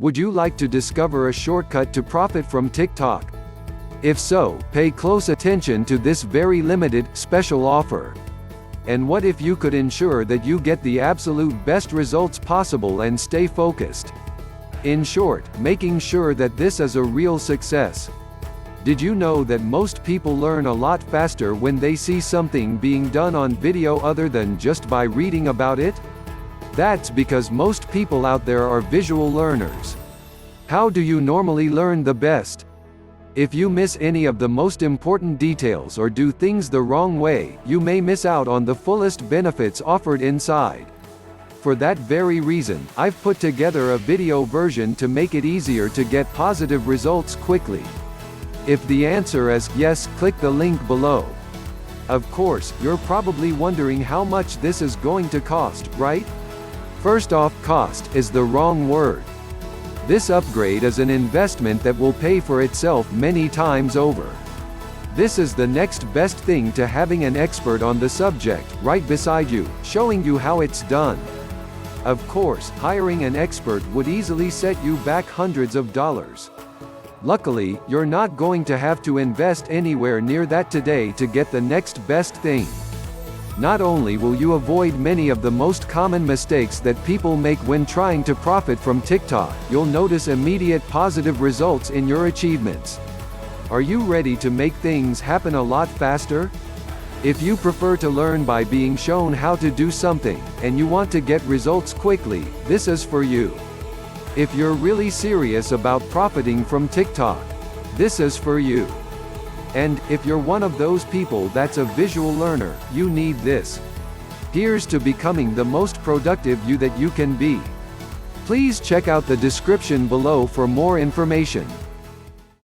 Would you like to discover a shortcut to profit from TikTok? If so, pay close attention to this very limited, special offer. And what if you could ensure that you get the absolute best results possible and stay focused? In short, making sure that this is a real success. Did you know that most people learn a lot faster when they see something being done on video other than just by reading about it? That's because most people out there are visual learners. How do you normally learn the best? If you miss any of the most important details or do things the wrong way, you may miss out on the fullest benefits offered inside. For that very reason, I've put together a video version to make it easier to get positive results quickly. If the answer is yes, click the link below. Of course, you're probably wondering how much this is going to cost, right? First off, cost is the wrong word. This upgrade is an investment that will pay for itself many times over. This is the next best thing to having an expert on the subject right beside you, showing you how it's done. Of course, hiring an expert would easily set you back hundreds of dollars. Luckily, you're not going to have to invest anywhere near that today to get the next best thing. Not only will you avoid many of the most common mistakes that people make when trying to profit from TikTok, you'll notice immediate positive results in your achievements. Are you ready to make things happen a lot faster? If you prefer to learn by being shown how to do something, and you want to get results quickly, this is for you. If you're really serious about profiting from TikTok, this is for you. And, if you're one of those people that's a visual learner, you need this. Here's to becoming the most productive you that you can be. Please check out the description below for more information.